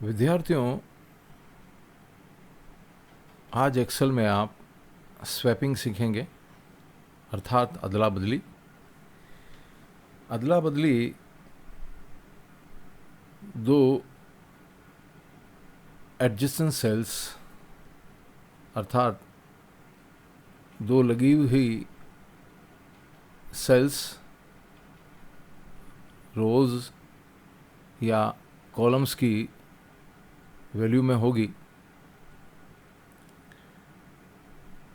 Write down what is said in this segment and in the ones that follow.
विद्यार्थियों, आज एक्सेल में आप स्वैपिंग सीखेंगे, अर्थात अदला बदली। अदला बदली दो एडजेसेंट सेल्स अर्थात दो लगी हुई सेल्स रोज़ या कॉलम्स की वैल्यू में होगी।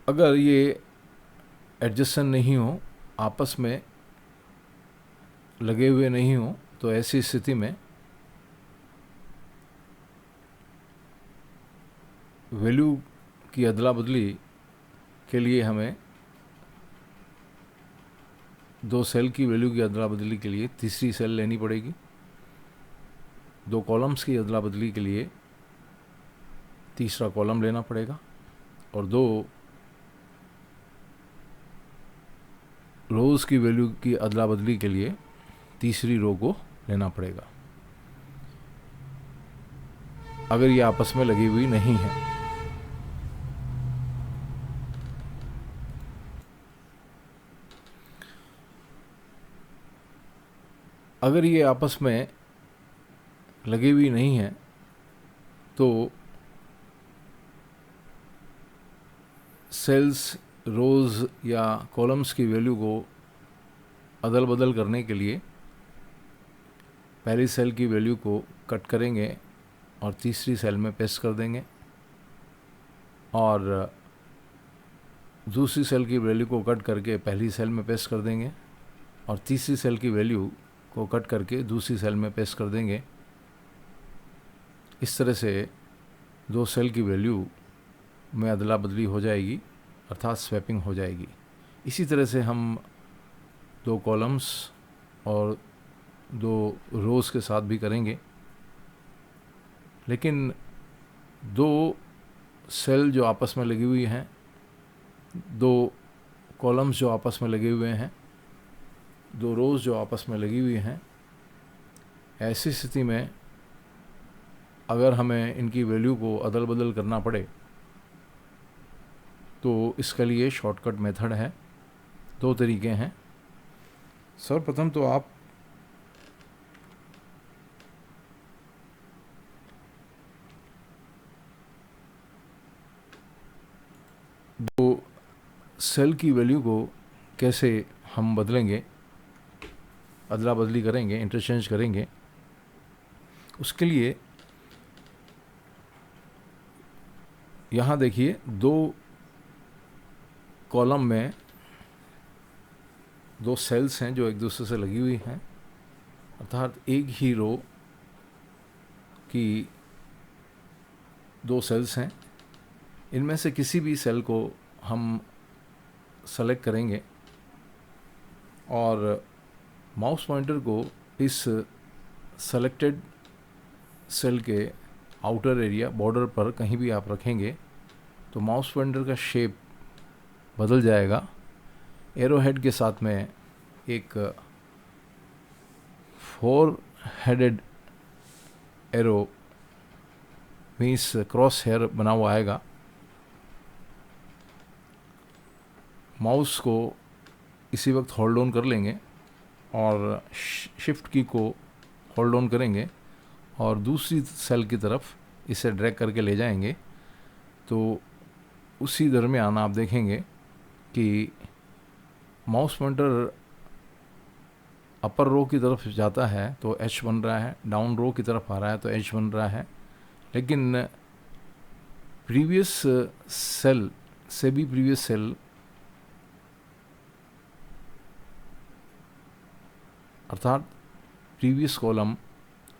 अगर ये एडजेसेंट नहीं हो, आपस में लगे हुए नहीं हो, तो ऐसी स्थिति में वैल्यू की अदला बदली के लिए हमें दो सेल की वैल्यू की अदला बदली के लिए तीसरी सेल लेनी पड़ेगी। दो कॉलम्स की अदला बदली के लिए तीसरा कॉलम लेना पड़ेगा और दो रोज़ की वैल्यू की अदला बदली के लिए तीसरी रो को लेना पड़ेगा, अगर ये आपस में लगी हुई नहीं है। अगर ये आपस में लगी हुई नहीं है तो सेल्स, रोज़ या कॉलम्स की वैल्यू को अदल बदल करने के लिए पहली सेल की वैल्यू को कट करेंगे और तीसरी सेल में पेस्ट कर देंगे, और दूसरी सेल की वैल्यू को कट करके पहली सेल में पेस्ट कर देंगे और तीसरी सेल की वैल्यू को कट करके दूसरी सेल में पेस्ट कर देंगे। इस तरह से दो सेल की वैल्यू में अदला बदली हो जाएगी, अर्थात स्वैपिंग हो जाएगी। इसी तरह से हम दो कॉलम्स और दो रोज़ के साथ भी करेंगे, लेकिन दो सेल जो आपस में लगी हुई हैं, दो कॉलम्स जो आपस में लगे हुए हैं, दो रोज़ जो आपस में लगी हुई हैं, ऐसी स्थिति में अगर हमें इनकी वैल्यू को अदल बदल करना पड़े तो इसके लिए शॉर्टकट मेथड है। दो तरीके हैं। सर्वप्रथम तो आप दो सेल की वैल्यू को कैसे हम बदलेंगे, अदला बदली करेंगे, इंटरचेंज करेंगे, उसके लिए यहाँ देखिए, दो कॉलम में दो सेल्स हैं जो एक दूसरे से लगी हुई हैं, अर्थात एक ही रो की दो सेल्स हैं। इनमें से किसी भी सेल को हम सेलेक्ट करेंगे और माउस पॉइंटर को इस सेलेक्टेड सेल के आउटर एरिया, बॉर्डर पर कहीं भी आप रखेंगे तो माउस पॉइंटर का शेप बदल जाएगा। एरो हेड के साथ में एक 4 headed arrow means cross hair बना हुआ आएगा। माउस को इसी वक्त होल्ड ऑन कर लेंगे और शिफ्ट की को होल्ड ऑन करेंगे और दूसरी सेल की तरफ इसे ड्रैग करके ले जाएंगे। तो उसी दरमियान आप देखेंगे कि माउस पॉइंटर अपर रो की तरफ जाता है तो एच बन रहा है, डाउन रो की तरफ आ रहा है तो एच बन रहा है, लेकिन प्रीवियस सेल से भी प्रीवियस सेल अर्थात प्रीवियस कॉलम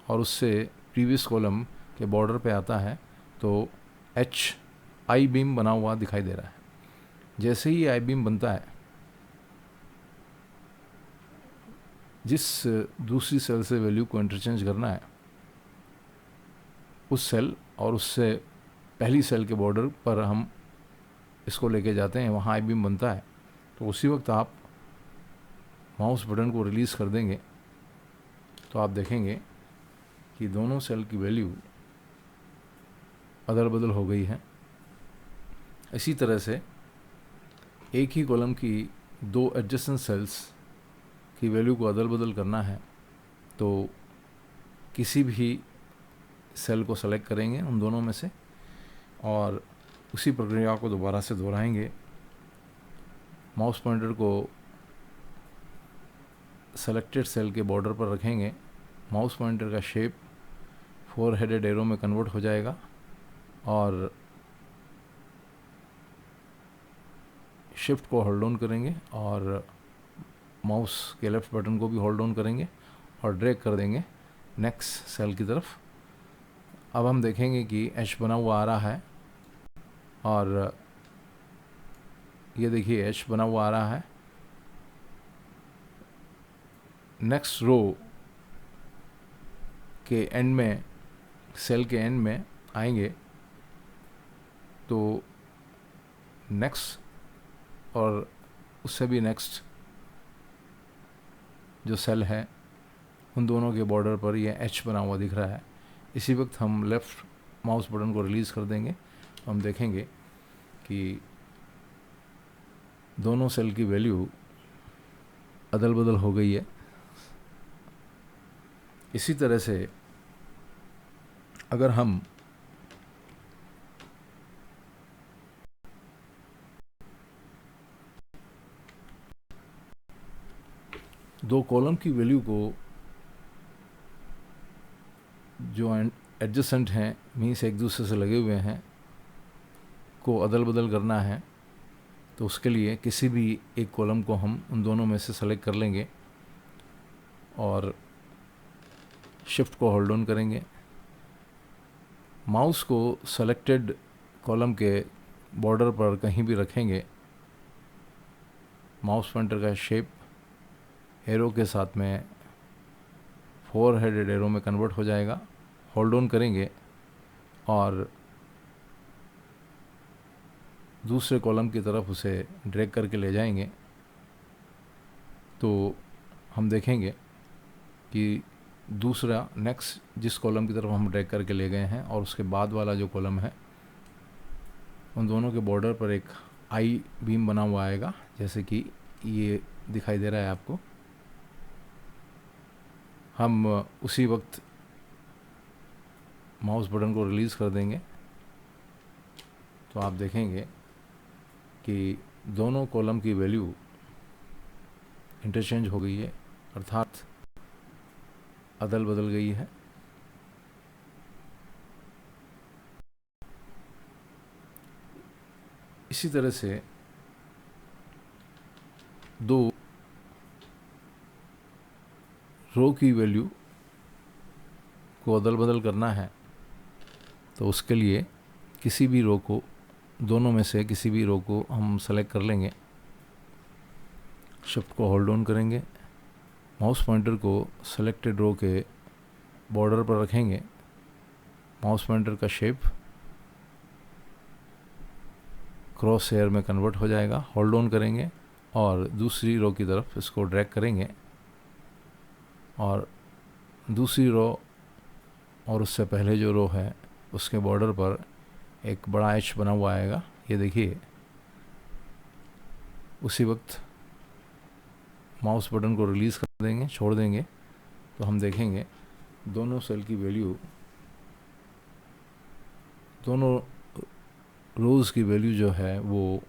और उससे प्रीवियस कॉलम के बॉर्डर पे आता है तो एच आई बीम बना हुआ दिखाई दे रहा है। जैसे ही आई बीम बनता है, जिस दूसरी सेल से वैल्यू को इंटरचेंज करना है, उस सेल और उससे पहली सेल के बॉर्डर पर हम इसको लेके जाते हैं, वहाँ आई बीम बनता है। तो उसी वक्त आप माउस बटन को रिलीज़ कर देंगे तो आप देखेंगे कि दोनों सेल की वैल्यू अदल बदल हो गई है। इसी तरह से एक ही कॉलम की दो एडजेसेंट सेल्स की वैल्यू को अदल बदल करना है तो किसी भी सेल को सेलेक्ट करेंगे उन दोनों में से और उसी प्रक्रिया को दोबारा से दोहराएंगे। माउस पॉइंटर को सेलेक्टेड सेल के बॉर्डर पर रखेंगे। माउस पॉइंटर का शेप 4 हेडेड एरो में कन्वर्ट हो जाएगा और शिफ्ट को होल्ड ऑन करेंगे और माउस के लेफ्ट बटन को भी होल्ड ऑन करेंगे और ड्रैग कर देंगे नेक्स्ट सेल की तरफ। अब हम देखेंगे कि एच बना हुआ आ रहा है और ये देखिए एच बना हुआ आ रहा है। नेक्स्ट रो के एंड में, सेल के एंड में आएंगे तो नेक्स्ट और उससे भी नेक्स्ट जो सेल है उन दोनों के बॉर्डर पर ये एच बना हुआ दिख रहा है। इसी वक्त हम लेफ़्ट माउस बटन को रिलीज़ कर देंगे तो हम देखेंगे कि दोनों सेल की वैल्यू अदल बदल हो गई है। इसी तरह से अगर हम दो कॉलम की वैल्यू को जो एडजेसेंट हैं मीन्स एक दूसरे से लगे हुए हैं को अदल बदल करना है तो उसके लिए किसी भी एक कॉलम को हम उन दोनों में से सेलेक्ट कर लेंगे और शिफ्ट को होल्ड ऑन करेंगे। माउस को सेलेक्टेड कॉलम के बॉर्डर पर कहीं भी रखेंगे। माउस पॉइंटर का शेप एरो के साथ में 4 हेडेड एरो में कन्वर्ट हो जाएगा। होल्ड ऑन करेंगे और दूसरे कॉलम की तरफ उसे ड्रैग करके ले जाएंगे तो हम देखेंगे कि दूसरा नेक्स्ट जिस कॉलम की तरफ हम ड्रैग करके ले गए हैं और उसके बाद वाला जो कॉलम है उन दोनों के बॉर्डर पर एक आई बीम बना हुआ आएगा, जैसे कि ये दिखाई दे रहा है आपको। हम उसी वक्त माउस बटन को रिलीज़ कर देंगे तो आप देखेंगे कि दोनों कॉलम की वैल्यू इंटरचेंज हो गई है, अर्थात अदल बदल गई है। इसी तरह से दो रो की वैल्यू को अदल बदल करना है तो उसके लिए किसी भी रो को, दोनों में से किसी भी रो को हम सेलेक्ट कर लेंगे। शिफ्ट को होल्ड ऑन करेंगे। माउस पॉइंटर को सेलेक्टेड रो के बॉर्डर पर रखेंगे। माउस पॉइंटर का शेप क्रॉस हेयर में कन्वर्ट हो जाएगा। होल्ड ऑन करेंगे और दूसरी रो की तरफ इसको ड्रैग करेंगे और दूसरी रो और उससे पहले जो रो है उसके बॉर्डर पर एक बड़ा एच बना हुआ आएगा, ये देखिए। उसी वक्त माउस बटन को रिलीज़ कर देंगे, छोड़ देंगे तो हम देखेंगे दोनों सेल की वैल्यू, दोनों रोज़ की वैल्यू जो है वो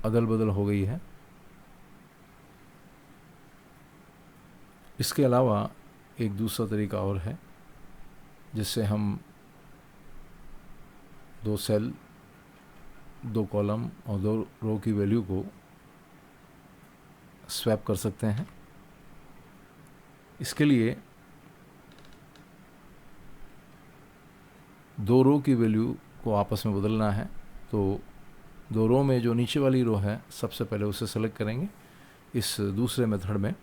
अदल बदल हो गई है। इसके अलावा एक दूसरा तरीका और है जिससे हम दो सेल, दो कॉलम और दो रो की वैल्यू को स्वैप कर सकते हैं। इसके लिए दो रो की वैल्यू को आपस में बदलना है तो दो रो में जो नीचे वाली रो है सबसे पहले उसे सेलेक्ट करेंगे। इस दूसरे मेथड में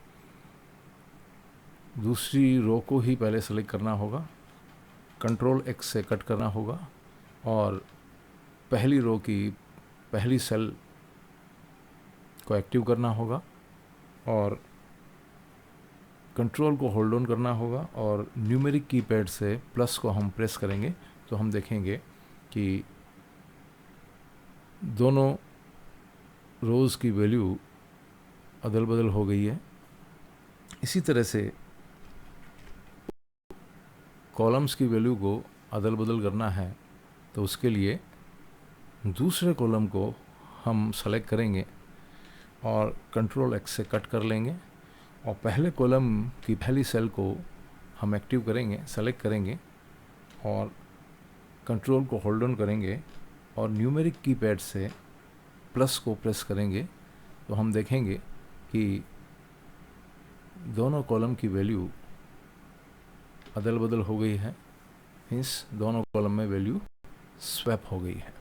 दूसरी रो को ही पहले सेलेक्ट करना होगा, कंट्रोल एक्स से कट करना होगा और पहली रो की पहली सेल को एक्टिव करना होगा और कंट्रोल को होल्ड ऑन करना होगा और न्यूमेरिक कीपैड से प्लस को हम प्रेस करेंगे तो हम देखेंगे कि दोनों रोज़ की वैल्यू अदल बदल हो गई है। इसी तरह से कॉलम्स की वैल्यू को अदल बदल करना है तो उसके लिए दूसरे कॉलम को हम सेलेक्ट करेंगे और कंट्रोल एक्स से कट कर लेंगे और पहले कॉलम की पहली सेल को हम एक्टिव करेंगे, सेलेक्ट करेंगे और कंट्रोल को होल्ड ऑन करेंगे और न्यूमेरिक कीपैड से प्लस को प्रेस करेंगे तो हम देखेंगे कि दोनों कॉलम की वैल्यू अदल बदल हो गई है। मीन्स दोनों कॉलम में वैल्यू स्वैप हो गई है।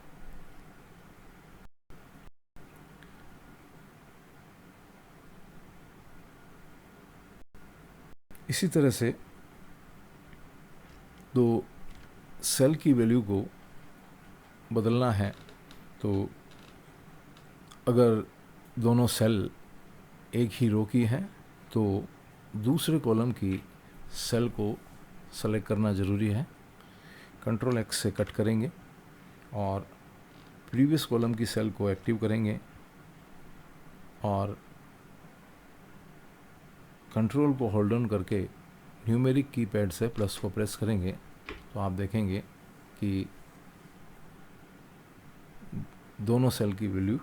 इसी तरह से तो सेल की वैल्यू को बदलना है तो अगर दोनों सेल एक ही रो की हैं तो दूसरे कॉलम की सेल को सेलेक्ट करना ज़रूरी है। कंट्रोल एक्स से कट करेंगे और प्रीवियस कॉलम की सेल को एक्टिव करेंगे और कंट्रोल को होल्ड ऑन करके न्यूमेरिक कीपैड से प्लस को प्रेस करेंगे तो आप देखेंगे कि दोनों सेल की वैल्यू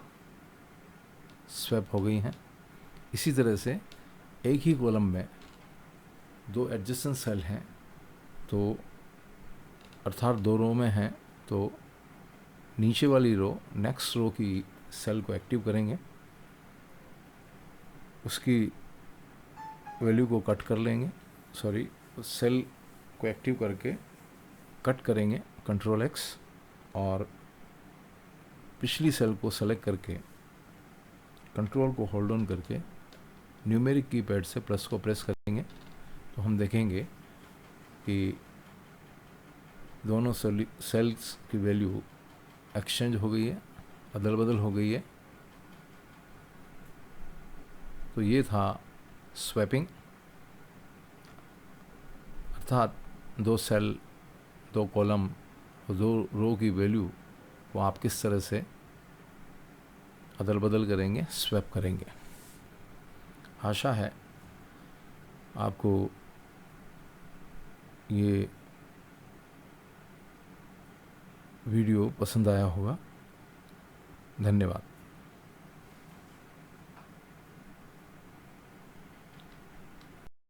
स्वैप हो गई हैं। इसी तरह से एक ही कॉलम में दो एडजेसेंट सेल हैं तो अर्थात दो रो में हैं तो नीचे वाली रो नेक्स्ट रो की सेल को एक्टिव करेंगे, उसकी वैल्यू को कट कर लेंगे, सॉरी सेल को एक्टिव करके कट करेंगे कंट्रोल एक्स और पिछली सेल को सेलेक्ट करके कंट्रोल को होल्ड ऑन करके न्यूमेरिक कीपैड से प्लस को प्रेस करेंगे तो हम देखेंगे कि दोनों सेल्स की वैल्यू एक्सचेंज हो गई है, अदल बदल हो गई है। तो ये था स्वैपिंग, अर्थात दो सेल, दो कॉलम, दो रो की वैल्यू को आप किस तरह से अदल बदल करेंगे, स्वैप करेंगे। आशा है आपको ये वीडियो पसंद आया होगा। धन्यवाद।